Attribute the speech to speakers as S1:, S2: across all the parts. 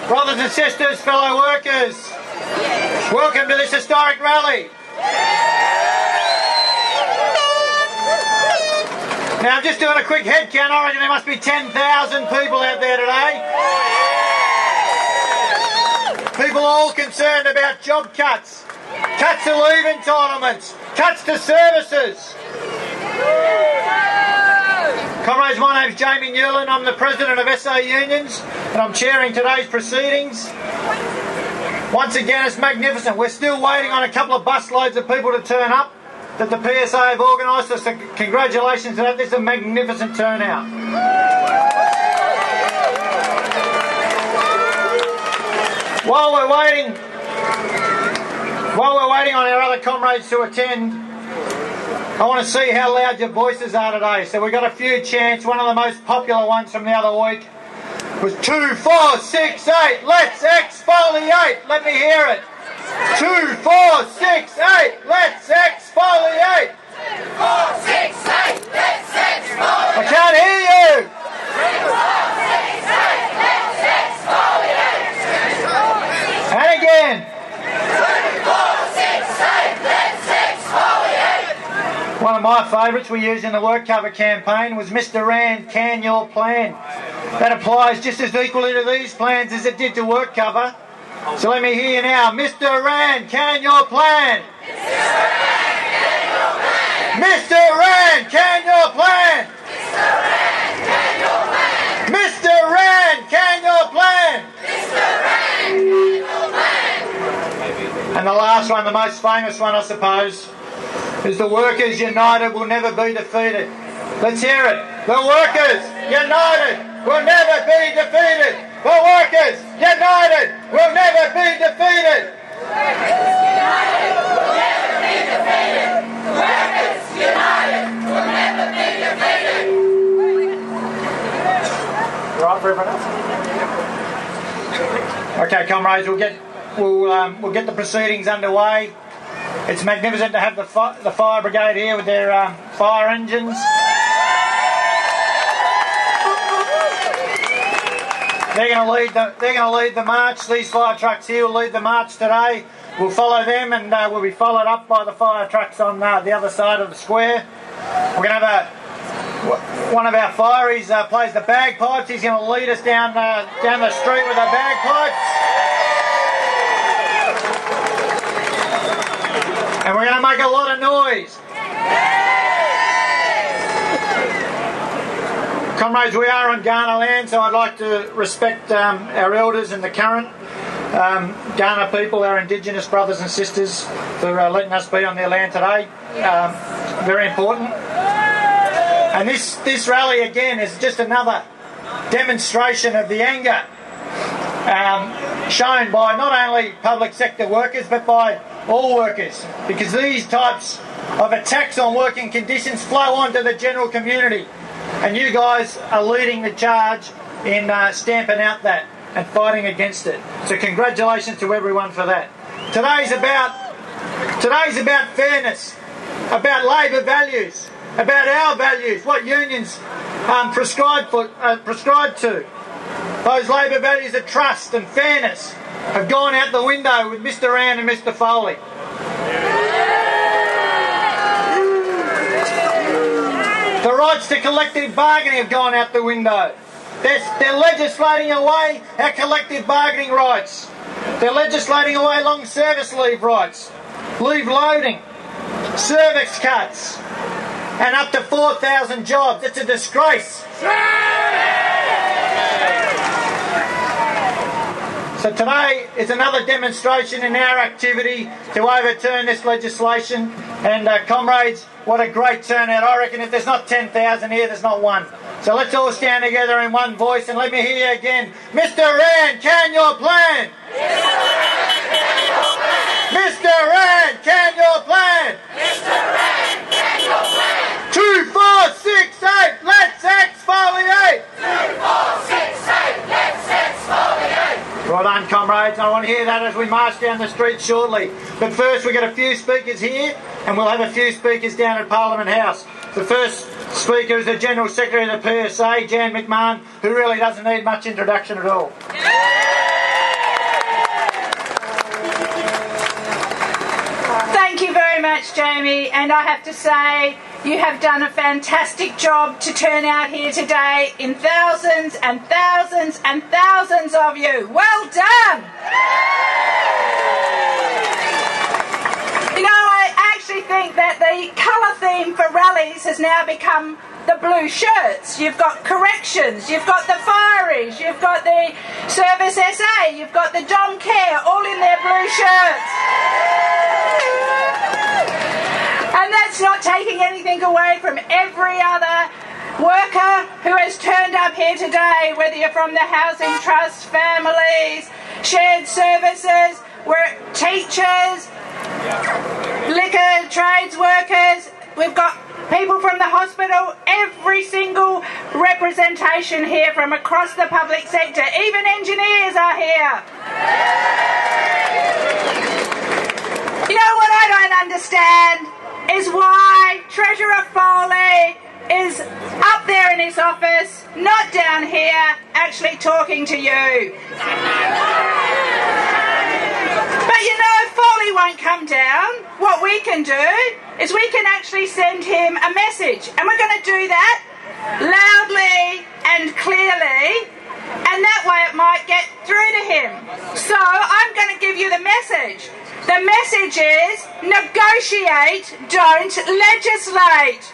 S1: Brothers and sisters, fellow workers, welcome to this historic rally. Now I'm just doing a quick head count. I reckon there must be 10,000 people out there today. People all concerned about job cuts, cuts to leave entitlements, cuts to services. Comrades, my name's Jamie Newland. I'm the President of SA Unions and I'm chairing today's proceedings. Once again, it's magnificent. We're still waiting on a couple of busloads of people to turn up that the PSA have organised us. So congratulations to that. This is a magnificent turnout. While we're waiting on our other comrades to attend, I want to see how loud your voices are today. So we've got a few chants. One of the most popular ones from the other week was 2, 4, 6, 8, let's exfoliate. Let me hear it. 2, 4, 6, 8, let's exfoliate. 2, 4, 6, 8, let's exfoliate. I can't hear you. 2, 4, 6, 8, let's exfoliate. And again. 2, 4, 6, 8, let's exfoliate. One of my favourites we used in the work cover campaign was Mr. Rand, can your plan? That applies just as equally to these plans as it did to work cover. So let me hear you now. Mr. Rand, can your plan? Mr. Rand, can your plan? Mr. Rand, can your plan? And the last one, the most famous one I suppose, is the workers united will never be defeated. Let's hear it. The workers united will never be defeated. The workers united will never be defeated. Workers united will never be defeated. Workers united will never be defeated. You all right for everyone else? Okay, comrades, we'll get the proceedings underway. It's magnificent to have the fire brigade here with their fire engines. They're going to lead the march. These fire trucks here will lead the march today. We'll follow them, and we'll be followed up by the fire trucks on the other side of the square. We're going to have one of our fireys plays the bagpipes. He's going to lead us down the street with the bagpipes. And we're going to make a lot of noise. Comrades, we are on Kaurna land, so I'd like to respect our elders and the current Kaurna people, our Indigenous brothers and sisters, for letting us be on their land today. Very important. And this rally again is just another demonstration of the anger shown by not only public sector workers but by all workers, because these types of attacks on working conditions flow on to the general community, and you guys are leading the charge in stamping out that and fighting against it. So congratulations to everyone for that. Today's about fairness, about labour values, about our values, what unions prescribe to. Those labour values of trust and fairness have gone out the window with Mr. Rand and Mr. Foley. The rights to collective bargaining have gone out the window. They're legislating away our collective bargaining rights. They're legislating away long service leave rights, leave loading, service cuts, and up to 4,000 jobs. It's a disgrace. So today is another demonstration in our activity to overturn this legislation. And comrades, what a great turnout. I reckon if there's not 10,000 here, there's not one. So let's all stand together in one voice and let me hear you again. Mr. Rand, can your plan? Mr. Rand, can your plan? Mr. Rand, can your plan? 2, 4, 6, 8, let's exfoliate. 2, 4, 6, 8, let's exfoliate. Right on, comrades. I want to hear that as we march down the street shortly. But first, we've got a few speakers here, and we'll have a few speakers down at Parliament House. The first speaker is the General Secretary of the PSA, Jan McMahon, who really doesn't need much introduction at all.
S2: much, Jamie, and I have to say you have done a fantastic job to turn out here today in thousands and thousands and thousands of you. Well done! You know, I actually think that the colour theme for rallies has now become the blue shirts. You've got corrections, you've got the fireys, you've got the service SA, you've got the Dom Care, all in their blue shirts. And that's not taking anything away from every other worker who has turned up here today, whether you're from the Housing Trust, families, shared services, teachers, liquor, trades workers, we've got people from the hospital, every single representation here from across the public sector, even engineers are here. You know what I don't understand is why Treasurer Foley is up there in his office, not down here, actually talking to you. But you know, Foley won't come down. What we can do is we can actually send him a message, and we're going to do that loudly and clearly, and that way it might get through to him. So I'm going to give you the message. The message is negotiate, don't legislate.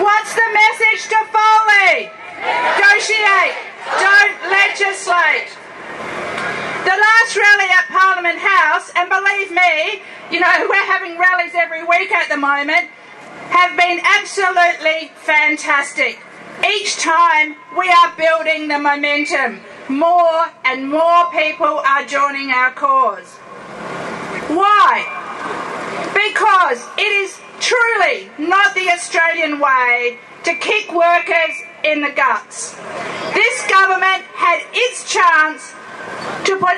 S2: What's the message to Foley? Negotiate, don't legislate. The last rally at Parliament House, and believe me, you know, we're having rallies every week at the moment, have been absolutely fantastic. Each time we are building the momentum. More and more people are joining our cause. Why? Because it is truly not the Australian way to kick workers in the guts. This government had its chance to put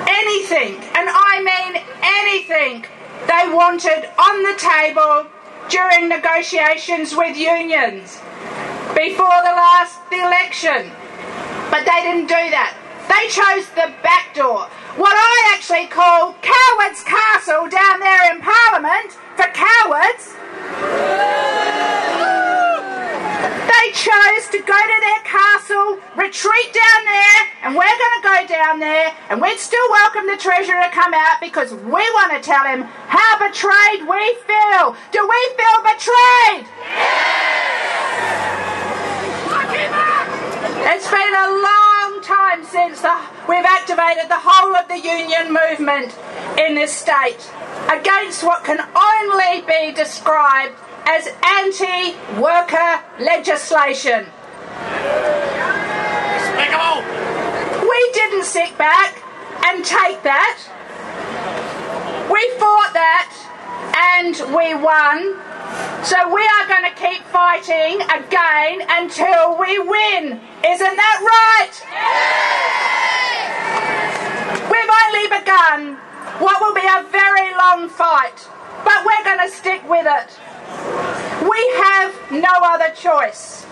S2: anything, and I mean anything, they wanted on the table during negotiations with unions before the election. But they didn't do that. They chose the back door. What I actually call Cowards Castle down there in Parliament for cowards. They chose to go to their castle, retreat down there, and we're going to go down there, and we'd still welcome the Treasurer to come out because we want to tell him how betrayed we feel. Do we feel betrayed? It's been a long time since we've activated the whole of the union movement in this state against what can only be described as anti-worker legislation. We didn't sit back and take that. We fought that and we won. So we are going to keep fighting again until we win. Isn't that right? We've only begun what will be a very long fight, but we're going to stick with it. We have no other choice.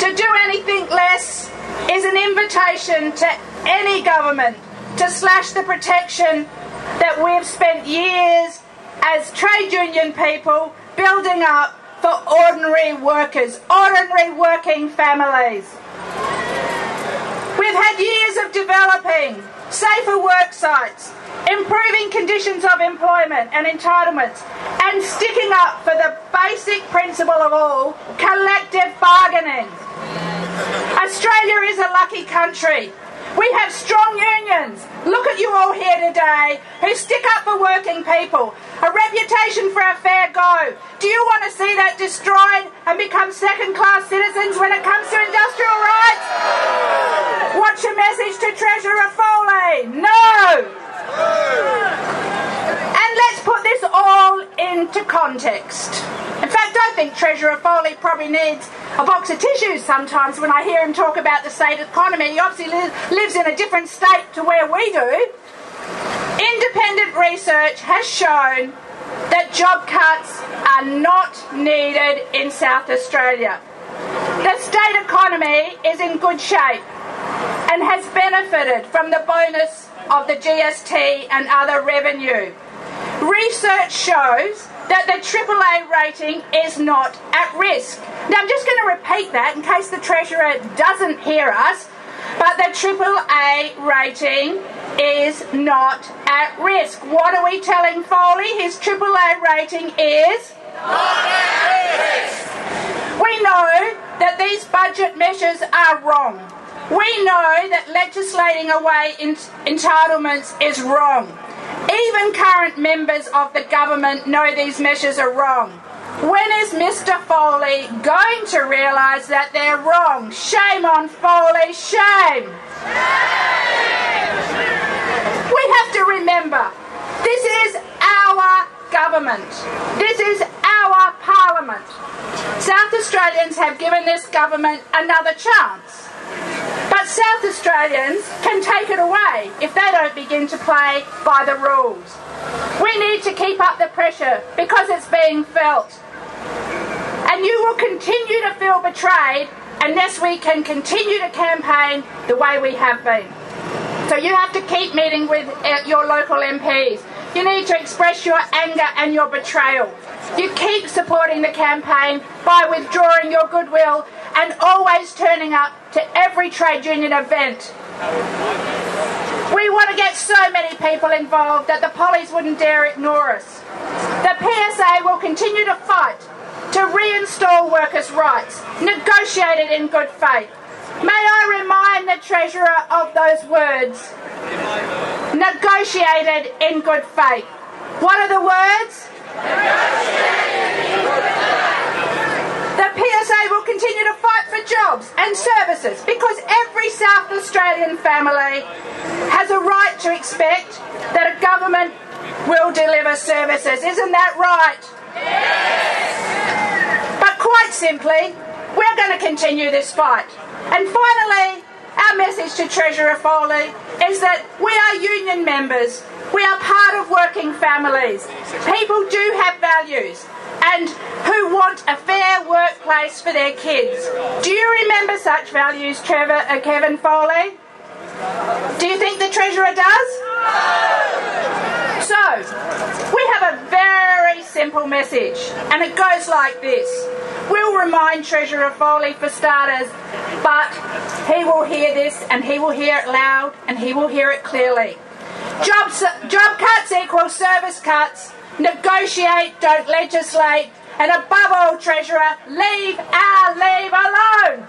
S2: To do anything less is an invitation to any government to slash the protection that we've spent years as trade union people building up for ordinary workers, ordinary working families. We've had years of developing safer work sites, improving conditions of employment and entitlements, and sticking up for the basic principle of all, collective bargaining. Australia is a lucky country. We have strong unions. Look at you all here today who stick up for working people. A reputation for a fair go. Do you want to see that destroyed and become second-class citizens when it comes to industrial rights? What's your message to Treasurer Foley? No! And let's put this all into context. In fact, I think Treasurer Foley probably needs a box of tissues sometimes when I hear him talk about the state economy. He obviously lives in a different state to where we do. Independent research has shown that job cuts are not needed in South Australia. The state economy is in good shape and has benefited from the bonus of the GST and other revenue. Research shows that the AAA rating is not at risk. Now I'm just going to repeat that in case the Treasurer doesn't hear us, but the AAA rating is not at risk. What are we telling Foley? His AAA rating is not at risk. We know that these budget measures are wrong. We know that legislating away entitlements is wrong. Even current members of the government know these measures are wrong. When is Mr. Foley going to realise that they're wrong? Shame on Foley, shame! We have to remember, this is our government. This is our parliament. South Australians have given this government another chance. But South Australians can take it away if they don't begin to play by the rules. We need to keep up the pressure because it's being felt. And you will continue to feel betrayed unless we can continue to campaign the way we have been. So you have to keep meeting with your local MPs. You need to express your anger and your betrayal. You keep supporting the campaign by withdrawing your goodwill and always turning up to every trade union event. We want to get so many people involved that the pollies wouldn't dare ignore us. The PSA will continue to fight to reinstall workers' rights, negotiated in good faith. May I remind the Treasurer of those words? Negotiated in good faith. What are the words? The PSA will continue to fight for jobs and services because every South Australian family has a right to expect that a government will deliver services. Isn't that right? Yes! But quite simply, we're going to continue this fight. And finally, our message to Treasurer Foley is that we are union members. We are part of working families. People do have values and who want a fair workplace for their kids. Do you remember such values, Kevin Foley? Do you think the Treasurer does? So, we have a very simple message, and it goes like this. We'll remind Treasurer Foley for starters, but he will hear this, and he will hear it loud, and he will hear it clearly. Job cuts equal service cuts. Negotiate, don't legislate. And above all, Treasurer, leave our leave alone.